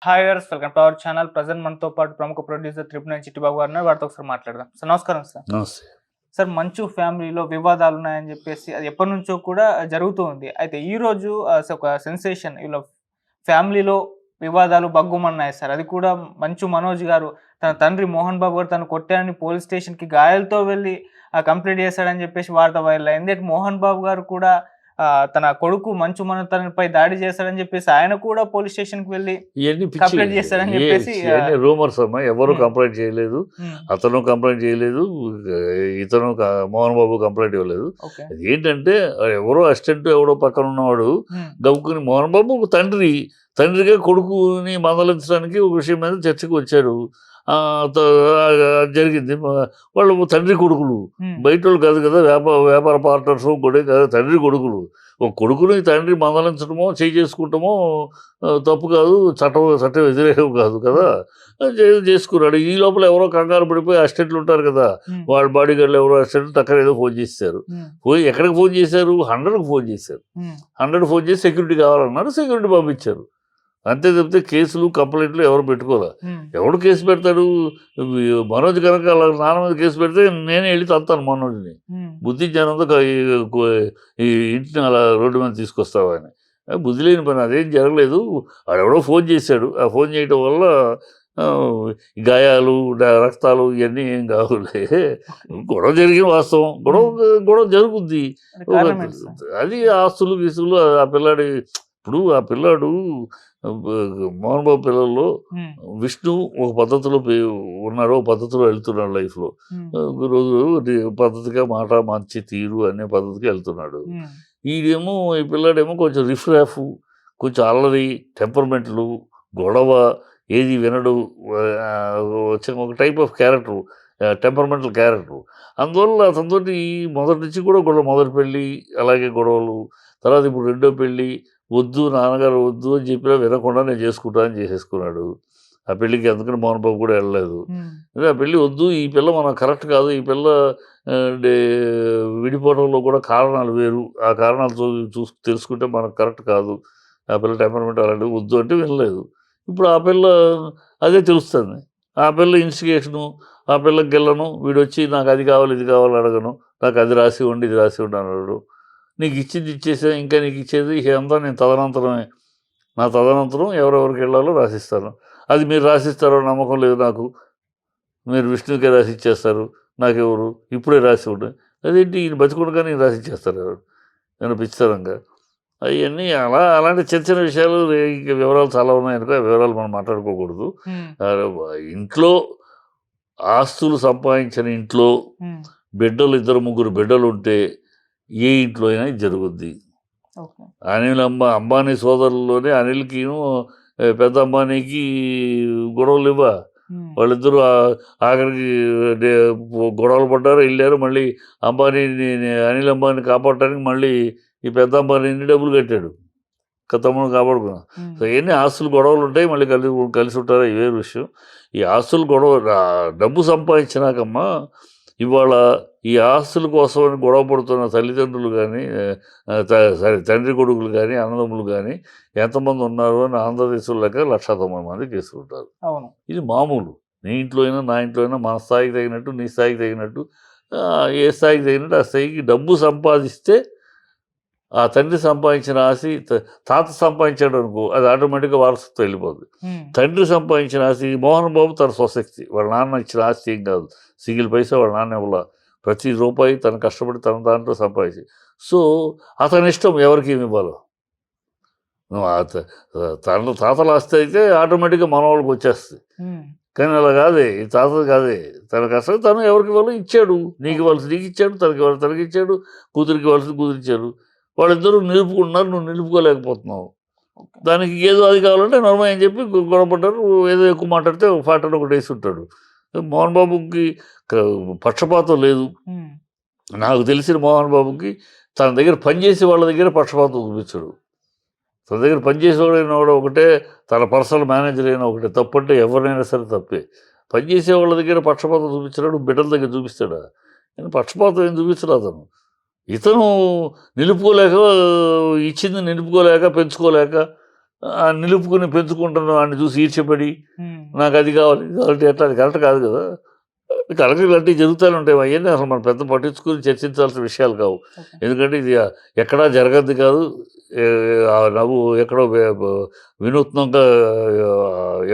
Hi viewers, welcome to our channel. Present మనతో పాటు ప్రముఖ ప్రొడ్యూసర్ త్రిపుణి చిట్టిబాబు గారు ఉన్నారు. వారితో ఒకసారి మాట్లాడదాం. సార్ నమస్కారం సార్. నమస్తే. సార్, మంచు ఫ్యామిలీలో వివాదాలు ఉన్నాయని చెప్పేసి అది ఎప్పటి నుంచో కూడా జరుగుతూ ఉంది. అయితే ఈ రోజు ఒక సెన్సేషన్, ఇలా ఫ్యామిలీలో వివాదాలు బగ్గుమన్నాయి సార్. అది కూడా మంచు మనోజ్ గారు తన తండ్రి మోహన్ బాబు గారు తను కొట్టారని పోలీస్ స్టేషన్కి గాయాలతో వెళ్ళి కంప్లైంట్ చేశాడని చెప్పేసి వార్త వైరల్ అయింది. మోహన్ బాబు గారు కూడా తన కొడుకు మంచు మనోజ్పై దాడి చేశాడని చెప్పేసి ఆయన కూడా పోలీస్ స్టేషన్ కి వెళ్ళి కంప్లైంట్ చేశాడని చెప్పేసి రూమర్స్ అమ్మా. ఎవరు కంప్లైంట్ చేయలేదు, అతను కంప్లైంట్ చేయలేదు, ఇతను మోహన్ బాబు కంప్లైంట్ ఇవ్వలేదు. ఏంటంటే ఎవరో అసిస్టెంట్ ఎవడో పక్కన ఉన్నవాడు గవ్వుకుని మోహన్ బాబు తండ్రిగా కొడుకుని మందలించడానికి ఒక విషయం మీద చర్చకు వచ్చాడు. జరిగింది. వాళ్ళు తండ్రి కొడుకులు, బయట వాళ్ళు కాదు కదా, వ్యాపార పార్ట్నర్స్ కూడా కదా, తండ్రి కొడుకులు. ఒక కొడుకుని తండ్రి మందలించడమో చేసుకుంటామో తప్పు కాదు, చట్టం వ్యతిరేకం కాదు కదా. చేసుకున్నాడు. ఈ లోపల ఎవరో కంగారు పడిపోయి అసిస్టెంట్లు ఉంటారు కదా, వాళ్ళ బాడీ గార్డులు ఎవరో అసిస్టెంట్లు అక్కడ ఏదో ఫోన్ చేశారు. ఎక్కడికి ఫోన్ చేశారు? 100కి ఫోన్ చేశారు. 100 ఫోన్ చేసి సెక్యూరిటీ కావాలన్నారు, సెక్యూరిటీ పంపించారు. అంతే తప్పితే కేసులు కంప్లైంట్లు ఎవరు పెట్టుకోలే. ఎవడు కేసు పెడతాడు? మనోజ్ కనుక అలా నాన్న మీద కేసు పెడితే నేనే వెళ్ళి తంతాను మనోజ్ని. బుద్ధి జ్ఞానంతో ఈ ఇంటిని అలా రోడ్డు మీద తీసుకొస్తావా అని. బుద్ధి లేని పని, అదేం జరగలేదు. వాడెవడో ఫోన్ చేశాడు. ఆ ఫోన్ చేయడం వల్ల గాయాలు, రక్తాలు ఇవన్నీ ఏం కావులే. గొడవ జరిగిన వాస్తవం, గొడవ జరుగుద్ది. అది ఆస్తులు గీస్తులు ఆ పిల్లాడి. ఇప్పుడు ఆ పిల్లాడు మోహన్ బాబు పిల్లల్లో విష్ణు ఒక పద్ధతిలో ఉన్నాడు, ఒక పద్ధతిలో వెళ్తున్నాడు లైఫ్లో. రోజు పద్ధతిగా మాట మంచి తీరు అనే పద్ధతికి వెళ్తున్నాడు. ఈ పిల్లాడేమో కొంచెం రిఫ్రాఫ్, కొంచెం అల్లరి, టెంపర్మెంట్లు, గొడవ, ఏది వినడు, ఒక type of character, temperamental character. అందువల్ల అతనితో మొదటి నుంచి కూడా మొదటి పెళ్ళి, అలాగే గొడవలు. తర్వాత ఇప్పుడు రెండో పెళ్ళి, వద్దు నాన్నగారు వద్దు అని చెప్పినా వినకుండా నేను చేసుకుంటానని చేసేసుకున్నాడు. ఆ పెళ్ళికి అందుకని మోహన్ బాబు కూడా వెళ్ళలేదు. ఆ పెళ్ళి వద్దు, ఈ పిల్ల మనం కరెక్ట్ కాదు, ఈ పిల్ల విడిపోవడంలో కూడా కారణాలు వేరు, ఆ కారణాలు తెలుసుకుంటే మనకు కరెక్ట్ కాదు, ఆ పిల్ల టెంపర్మెంట్ అలాంటివి వద్దు అంటే వినలేదు. ఇప్పుడు ఆ పిల్ల అదే తెలుస్తుంది. ఆ పిల్ల ఇన్స్టిగేషను, ఆ పిల్లకి గెలను, వీడు వచ్చి నాకు అది కావాలి ఇది కావాలి అడగను, నాకు అది రాసి ఉండి ఇది రాసి ఉండి అన్నాడు. నీకు ఇచ్చింది ఇచ్చేసా, ఇంకా నీకు ఇచ్చేది అంతా నేను తదనంతరమే, నా తదనంతరం ఎవరెవరికి వెళ్ళాలో రాసిస్తాను. అది మీరు రాసిస్తారో నమ్మకం లేదు నాకు, మీరు విష్ణుకే రాసి ఇచ్చేస్తారు, నాకెవరు ఇప్పుడే రాసి ఉంటాయి. అదేంటి ఈయన బతికుండగా నేను రాసి ఇచ్చేస్తారు ఎవరు నేను పిచ్చితనంగా. అవన్నీ అలాంటి చిన్న చిన్న విషయాలు, ఇంకా వివరాలు చాలా ఉన్నాయనుకో, ఆ వివరాలు మనం మాట్లాడుకోకూడదు. ఇంట్లో ఆస్తులు సంపాదించిన ఇంట్లో బిడ్డలు 2-3 బిడ్డలు ఉంటే ఏ ఇంట్లో అయినా ఇది జరుగుద్ది. అంబానీ సోదరుల్లోనే అనిల్కి పెద్ద అంబానీకి గొడవలు ఇవ్వ, వాళ్ళిద్దరూ ఆఖరికి గొడవలు పడ్డారు, వెళ్ళారు. మళ్ళీ అనిల్ అంబానీ కాపాడటానికి మళ్ళీ ఈ పెద్ద అంబానీని డబ్బులు కట్టాడు, తమ్ముడు కాపాడుకున్నాం. సో ఇవన్నీ ఆస్తులు గొడవలు ఉంటాయి, మళ్ళీ కలిసి ఉంటారు, ఇవే విషయం. ఈ ఆస్తులు గొడవ డబ్బు సంపాదించినాకమ్మా, ఇవాళ ఈ ఆస్తుల కోసమని గొడవ పడుతున్న తల్లిదండ్రులు కానీ, తండ్రి కొడుకులు కానీ, అన్నదమ్ములు కానీ ఎంతమంది ఉన్నారు అని ఆంధ్రదేశంలో లెక్క 190 మంది చేసుకుంటారు. ఇది మామూలు. నీ ఇంట్లో అయినా నా ఇంట్లో అయినా మన స్థాయికి తగినట్టు, నీ స్థాయికి తగినట్టు, ఏ స్థాయికి తగినట్టు ఆ స్థాయికి డబ్బు సంపాదిస్తే, ఆ తండ్రి సంపాదించిన ఆస్తి తాత సంపాదించాడు అనుకో, అది ఆటోమేటిక్గా వారసత్వం వెళ్ళిపోతుంది. తండ్రి సంపాదించిన ఆస్తి, మోహన్ బాబు తన స్వశక్తి, వాళ్ళ నాన్న ఇచ్చిన ఆస్తి ఏం కాదు, సింగిల్ పైసా వాళ్ళ నాన్న ఇవ్వాల, ప్రతి రూపాయి తను కష్టపడి తన దాంట్లో సంపాదించి. సో అతని ఇష్టం ఎవరికి ఏమి ఇవ్వాలో. తాతల ఆస్తి అయితే ఆటోమేటిక్గా మన వాళ్ళకి వచ్చేస్తుంది. కానీ అలా కాదే, ఈ తాతది కాదే, తన కష్టం తను ఎవరికి ఇవ్వాలో ఇచ్చాడు. నీకు ఇవ్వాల్సి నీకు ఇచ్చాడు, తనకి ఇచ్చాడు, కూతురికి ఇవ్వాల్సింది కూతురిచ్చాడు. వాళ్ళిద్దరూ నిలుపుకుంటున్నారు, నువ్వు నిలుపుకోలేకపోతున్నావు. దానికి ఏదో అది కావాలంటే నర్మా అని చెప్పి గొడవపడ్డారు. ఏదో ఎక్కువ మాట్లాడితే ఫాటర్ని ఒకటి వేసి ఉంటాడు. మోహన్ బాబుకి పక్షపాతం లేదు. నాకు తెలిసిన మోహన్ బాబుకి తన దగ్గర పనిచేసే వాళ్ళ దగ్గర పక్షపాతం చూపించాడు. తన దగ్గర పనిచేసేవాడైనా కూడా ఒకటే, తన పర్సనల్ మేనేజర్ అయినా ఒకటే. తప్పంటే ఎవరినైనా సరే తప్పే. పనిచేసే వాళ్ళ దగ్గర పక్షపాతం చూపించాడు, బిడ్డల దగ్గర చూపిస్తాడా? నేను పక్షపాతం ఏం చూపించడు అతను. ఇతను నిలుపుకోలేక, ఇచ్చింది నిలుపుకోలేక, పెంచుకోలేక నిలుపుకుని పెంచుకుంటున్న వాడిని చూసి ఈర్ష్యపడి ఉమ్, నాకు అది కావాలి ఇది కావాలి ఎట్లా అది కరెక్ట్ కాదు కదా. కలెక్టర్ ఇలాంటివి జరుగుతూనే ఉంటాయి. అవన్నీ అసలు మనం పెద్ద పట్టించుకుని చర్చించాల్సిన విషయాలు కావు. ఓకే. ఎందుకంటే ఇది ఎక్కడా జరగద్ది కాదు. ఆ నవ్వు ఎక్కడో వినూత్నంగా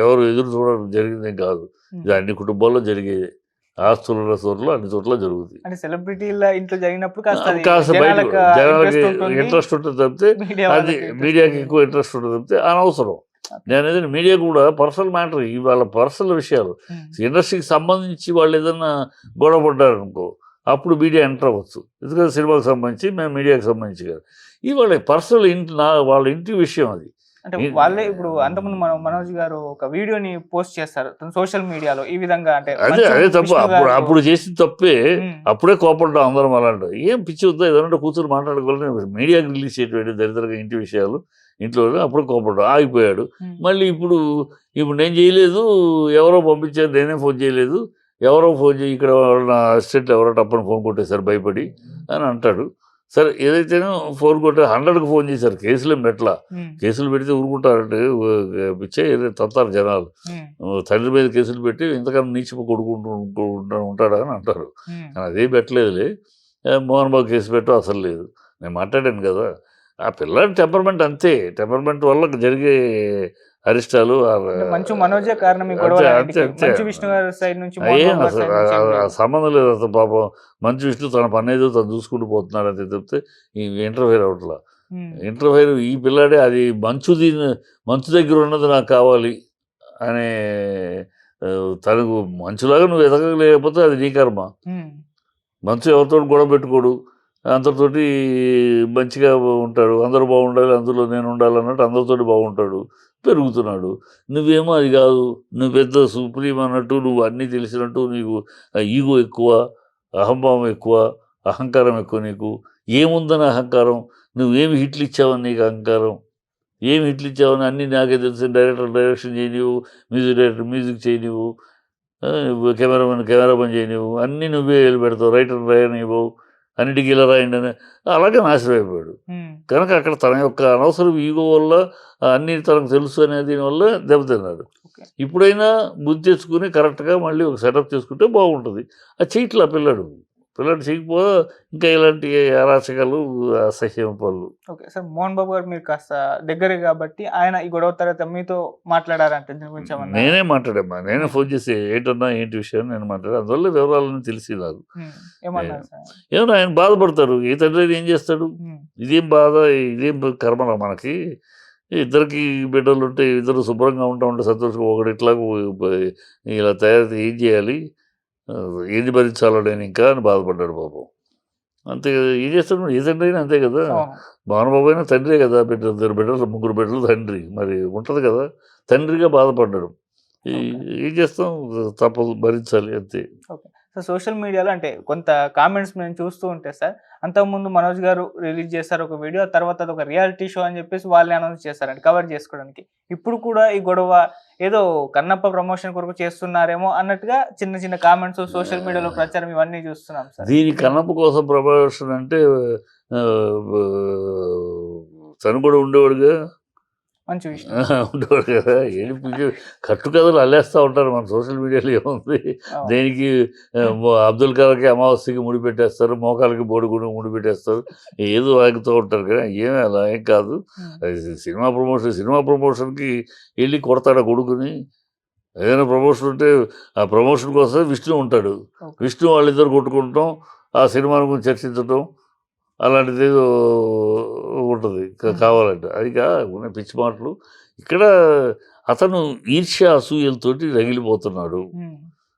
ఎవరు ఎదురు చూడడం జరిగిందేం కాదు. ఉమ్. ఇది అన్ని కుటుంబాల్లో జరిగేది. ఆస్తులున్న చోట్ల అన్ని చోట్ల జరుగుతుంది. అంటే సెలబ్రిటీల ఇంట్లో జరిగినప్పుడు కాస్త అది కాస్త బయట జనాలకి ఇంట్రెస్ట్ ఉంటుంది, ఇంట్రెస్ట్ ఉంటుంది తప్పితే మీడియా అది వాళ్ళకి interest మీడియాకి ఉంటుంది. ఎక్కువ ఇంట్రెస్ట్ ఉంటుంది తప్పితే అనవసరం. ఓకే. నేను ఏదైనా మీడియా కూడా పర్సనల్ మ్యాటర్ ఇవాళ పర్సనల్ విషయాలు ఉమ్, ఇండస్ట్రీకి సంబంధించి వాళ్ళు ఏదైనా గొడవ పడ్డారు అనుకో అప్పుడు మీడియా ఎంటర్ అవ్వచ్చు. ఎందుకంటే సినిమాకి సంబంధించి మేము మీడియాకి సంబంధించి కాదు. ఇవాళ పర్సనల్ ఇంటి వాళ్ళ ఇంటి విషయం అది. అంటే వాళ్ళే ఇప్పుడు అంతకుముందు మనోజ్ గారు ఒక వీడియోని పోస్ట్ చేస్తారు సోషల్ మీడియాలో ఈ విధంగా, అంటే అదే అదే తప్పు. అప్పుడు చేసిన తప్పే. ఉమ్, అప్పుడే కోపడ్డాం అందరం. అలాంటి ఏం పిచ్చి వద్దా ఏదన్నా కూర్చొని మాట్లాడుకోవాలని మీడియాకి రిలీజ్ చేయటువంటి దరిద్రంగా ఇంటి విషయాలు ఇంట్లో అప్పుడు కోపడ్డాం. ఆగిపోయాడు. ఉమ్, మళ్ళీ ఇప్పుడు నేను చేయలేదు, ఎవరో పంపించారు, నేనే ఫోన్ చేయలేదు, ఎవరో ఫోన్ చేయి ఇక్కడ నా అసిస్టెంట్ ఎవరో టప్పని ఫోన్ కొట్టేశారు భయపడి అని అంటాడు. సరే ఏదైతేనో ఫోన్ కొట్టే 100కి ఫోన్ చేశారు. కేసులు పెట్టలా. ఉమ్, కేసులు పెడితే ఊరుకుంటారంటే పిచ్చే తంతారు జనాలు. ఉమ్, తండ్రి మీద కేసులు పెట్టి ఇంతకన్నా నీచిపో ఉంటాడా అని అంటారు. ఉమ్, కానీ అదే పెట్టలేదులే. మోహన్ బాబు కేసు పెట్టు అసలు లేదు. నేను మాట్లాడాను కదా. ఆ పిల్లాడి టెంపర్మెంట్ అంతే. టెంపర్మెంట్ వల్ల జరిగే అరిష్టాలు అంటే మంచు మనోజే కారణం ఈ అంతే గొడవలన్నిటికీ. అంతే అంతే. మంచు విష్ణు గారి సైడ్ నుంచి మోహన్ ఏం బాబు గారి అసలు సైడ్ నుంచి ఏం లేదు. సంబంధం లేదు అసలు. పాపం మంచు విష్ణు తన పని ఏదో తను చూసుకుంటూ పోతున్నాడు అంతే తప్పితే ఈ ఇంటర్ఫైర్ అవట్లా. ఉమ్, ఇంటర్ఫైర్ ఈ పిల్లాడే అది మంచు దగ్గర ఉన్నది నాకు కావాలి అనే తనకు మంచులాగా నువ్వు ఎదగలేకపోతే అది నీ కర్మ. ఉమ్, మంచు ఎవరితో గొడవ పెట్టుకోడు. అందరితోటి మంచిగా ఉంటాడు. అందరూ బాగుండాలి అందులో నేను ఉండాలి అన్నట్టు అందరితోటి బాగుంటాడు, పెరుగుతున్నాడు. నువ్వేమో అది కాదు, నువ్వు పెద్ద సుప్రీం అన్నట్టు, నువ్వు అన్నీ తెలిసినట్టు, నీకు ఈగో ఎక్కువ, అహంభావం ఎక్కువ, అహంకారం ఎక్కువ. నీకు ఏముందని అహంకారం? నువ్వేమి హిట్లు ఇచ్చావని నీకు అహంకారం? ఏమి హిట్లు ఇచ్చావని అన్నీ నాకే తెలుసు. డైరెక్షన్ చేయనివ్వు, మ్యూజిక్ డైరెక్టర్ మ్యూజిక్ చేయనివ్వు, కెమెరా పని చేయనివ్వు, అన్నీ నువ్వే వెళ్ళి పెడతావు. రైటర్ రాయనివ్వు, అన్నిటికీ ఇలా రాయండి అని అలాగే నాశనం అయిపోయాడు. ఉమ్, కనుక అక్కడ తన యొక్క అనవసరం ఈగో వల్ల అన్నీ తనకు తెలుసు అనే దీనివల్ల దెబ్బతిన్నాడు. ఓకే. ఇప్పుడైనా బుద్ధి తెచ్చుకుని కరెక్ట్గా మళ్ళీ ఒక సెటప్ చేసుకుంటే బాగుంటుంది. అది చేయట్లా పిల్లాడు చేయకపోతే ఇంకా ఇలాంటి అరాచకాలు అసహ్యం పనులు. ఓకే సార్, మోహన్ బాబు గారు మీరు కాస్త దగ్గరే కాబట్టి ఆయన ఈ గొడవ తర్వాత మీతో మాట్లాడారంటే దీని గురించి ఏమన్నా? నేనే మాట్లాడమ్మా. నేనే ఫోన్ చేసి ఏంటన్నా ఏంటి విషయం నేను మాట్లాడా. అందువల్ల వివరాలని తెలిసి నాకు ఉమ్, ఏమన్నారు సార్? ఏమన్నా ఆయన బాధపడతారు. ఏ తండ్రి ఏం చేస్తాడు? ఉమ్, ఇదేం బాధ, ఇదేం కర్మరా మనకి. ఇద్దరికి బిడ్డలు ఉంటే ఇద్దరు శుభ్రంగా ఉంటే సంతోషంగా ఒకటి ఇట్లా ఇలా తయారైతే ఏం చేయాలి, ఏది భరించాలో నేను ఇంకా అని బాధపడ్డాడు పాపం. అంతే కదా. ఏం చేస్తాడు? ఏ తండ్రి అయినా అంతే కదా. అవును. భానుబాబు అయినా తండ్రే కదా. ఇద్దరు బిడ్డలు, ముగ్గురు బిడ్డలు, తండ్రి మరి ఉంటుంది కదా. తండ్రిగా బాధపడ్డాడు. ఏం చేస్తాం, తప్పదు, భరించాలి అంతే. ఓకే సార్, సోషల్ మీడియాలో అంటే కొంత కామెంట్స్ మేము చూస్తూ ఉంటే సార్, అంతకుముందు మనోజ్ గారు రిలీజ్ చేశారు ఒక వీడియో, తర్వాత అది ఒక రియాలిటీ షో అని చెప్పేసి వాళ్ళే అనౌన్స్ చేశారండి కవర్ చేసుకోవడానికి. ఇప్పుడు కూడా ఈ గొడవ ఏదో కన్నప్ప ప్రమోషన్ కొరకు చేస్తున్నారేమో అన్నట్టుగా చిన్న చిన్న కామెంట్స్ సోషల్ మీడియాలో ప్రచారం ఇవన్నీ చూస్తున్నాం సార్. దీని కన్నప్ప కోసం ప్రమోషన్ అంటే తను కూడా ఉండేవాడుగా, మంచి విషయం. ఉండేవాడు కదా. ఏడు కట్టు కథలు అల్లేస్తూ ఉంటారు మన సోషల్ మీడియాలో. ఏముంది దేనికి? అబ్దుల్ కలాంకి అమావాస్యకి ముడి పెట్టేస్తారు, మోకాలకి బోడిగుండు ముడి పెట్టేస్తారు, ఏదో ఆగుతూ ఉంటారు కదా. ఏమీ అలా ఏం కాదు. సినిమా ప్రమోషన్కి వెళ్ళి కొడతాడు కొడుకుని. ఏదైనా ప్రమోషన్ ఉంటే ఆ ప్రమోషన్ కోసం విష్ణు ఉంటాడు. విష్ణు వాళ్ళిద్దరు కొట్టుకుంటాం, ఆ సినిమాని గురించి చర్చించటం అలాంటిది ఏదో ఉంటుంది కావాలంటే. అది ఉన్న పిచ్చి మాటలు. ఇక్కడ అతను ఈర్ష్య అసూయలతోటి రగిలిపోతున్నాడు.